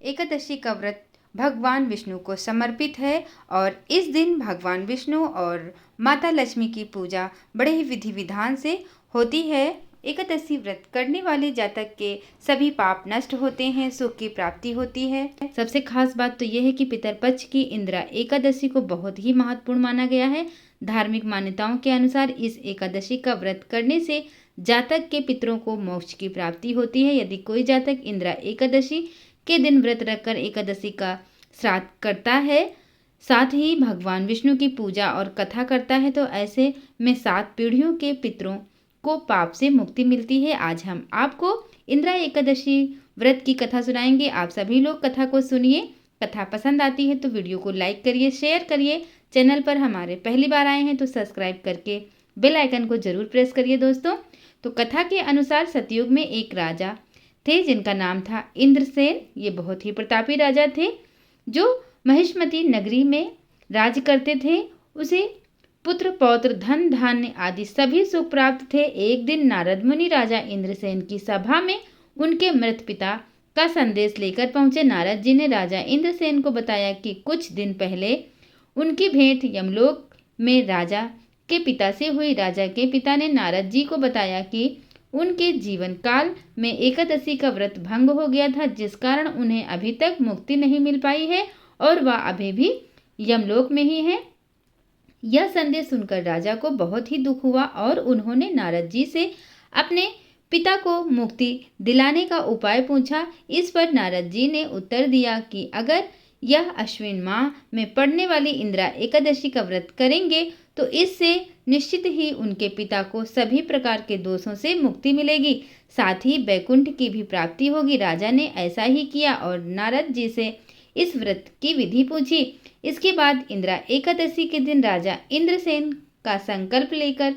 एकादशी का व्रत भगवान विष्णु को समर्पित है और इस दिन भगवान विष्णु और माता लक्ष्मी की पूजा बड़े ही विधि विधान से होती है। एकादशी व्रत करने वाले जातक के सभी पाप नष्ट होते हैं, सुख की प्राप्ति होती है। सबसे खास बात तो यह है कि पितरपक्ष की इंदिरा एकादशी को बहुत ही महत्वपूर्ण माना गया है। धार्मिक मान्यताओं के अनुसार इस एकादशी का व्रत करने से जातक के पितरों को मोक्ष की प्राप्ति होती है। यदि कोई जातक इंदिरा एकादशी के दिन व्रत रखकर एकादशी का श्राद्ध करता है, साथ ही भगवान विष्णु की पूजा और कथा करता है, तो ऐसे में 7 पीढ़ियों के पितरों को पाप से मुक्ति मिलती है। आज हम आपको इंदिरा एकादशी व्रत की कथा सुनाएंगे। आप सभी लोग कथा को सुनिए। कथा पसंद आती है तो वीडियो को लाइक करिए, शेयर करिए। चैनल पर हमारे पहली बार आए हैं तो सब्सक्राइब करके बेल आइकन को जरूर प्रेस करिए दोस्तों। तो कथा के अनुसार सतयुग में एक राजा थे जिनका नाम था इंद्रसेन। ये बहुत ही प्रतापी राजा थे जो महिष्मती नगरी में राज करते थे। उसे पुत्र पौत्र धन धान्य आदि सभी सुख प्राप्त थे। एक दिन नारद मुनि राजा इंद्रसेन की सभा में उनके मृत पिता का संदेश लेकर पहुंचे। नारद जी ने राजा इंद्रसेन को बताया कि कुछ दिन पहले उनकी भेंट यमलोक में राजा के पिता से हुई। राजा के पिता ने नारद जी को बताया कि उनके जीवन काल में एकादशी का व्रत भंग हो गया था, जिस कारण उन्हें अभी तक मुक्ति नहीं मिल पाई है और वह अभी भी यमलोक में ही है। यह संदेश सुनकर राजा को बहुत ही दुख हुआ और उन्होंने नारद जी से अपने पिता को मुक्ति दिलाने का उपाय पूछा। इस पर नारद जी ने उत्तर दिया कि अगर यह अश्विन माह में पड़ने वाली इंदिरा एकादशी का व्रत करेंगे तो इससे निश्चित ही उनके पिता को सभी प्रकार के दोषों से मुक्ति मिलेगी, साथ ही बैकुंठ की भी प्राप्ति होगी। राजा ने ऐसा ही किया और नारद जी से इस व्रत की विधि पूछी। इसके बाद इंदिरा एकादशी के दिन राजा इंद्रसेन का संकल्प लेकर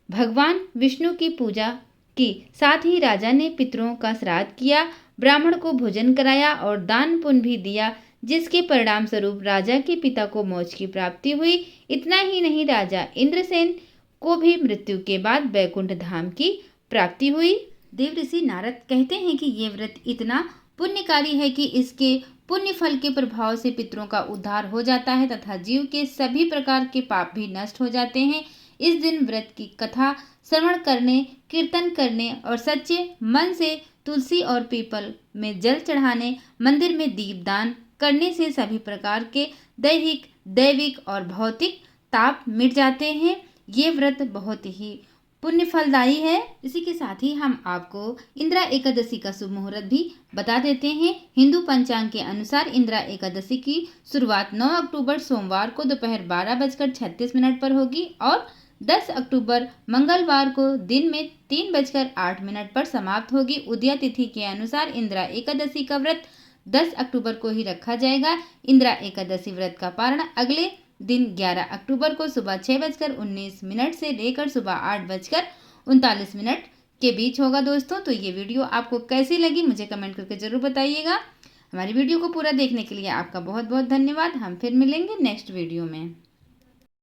भगवान विष्णु की पूजा की। साथ ही राजा ने पितरों का श्राद्ध किया, ब्राह्मण को भोजन कराया और दान पुण्य भी दिया, जिसके परिणाम स्वरूप राजा के पिता को मोक्ष की प्राप्ति हुई। इतना ही नहीं, राजा इंद्रसेन को भी मृत्यु के बाद बैकुंठ धाम की प्राप्ति हुई। देव ऋषि नारद कहते हैं कि ये व्रत इतना पुण्यकारी है कि इसके पुण्य फल के प्रभाव से पितरों का उद्धार हो जाता है तथा जीव के सभी प्रकार के पाप भी नष्ट हो जाते हैं। इस दिन व्रत की कथा श्रवण करने, कीर्तन करने और सच्चे मन से तुलसी और पीपल में जल चढ़ाने, मंदिर में दीपदान करने से सभी प्रकार के दैहिक, दैविक और भौतिक ताप मिट जाते हैं। ये व्रत बहुत ही पुण्य फलदायी है। इसी के साथ ही हम आपको इंदिरा एकादशी का शुभ मुहूर्त भी बता देते हैं। हिंदू पंचांग के अनुसार इंदिरा एकादशी की शुरुआत 9 अक्टूबर सोमवार को दोपहर 12:36 पर होगी और 10 अक्टूबर मंगलवार को दिन में 3:08 पर समाप्त होगी। उदया तिथि के अनुसार इंदिरा एकादशी का व्रत 10 अक्टूबर को ही रखा जाएगा। इंदिरा एकादशी व्रत का पारण अगले दिन 11 अक्टूबर को सुबह 6:19 से लेकर सुबह 8:39 के बीच होगा दोस्तों। तो ये वीडियो आपको कैसी लगी मुझे कमेंट करके जरूर बताइएगा। हमारी वीडियो को पूरा देखने के लिए आपका बहुत बहुत धन्यवाद। हम फिर मिलेंगे नेक्स्ट वीडियो में।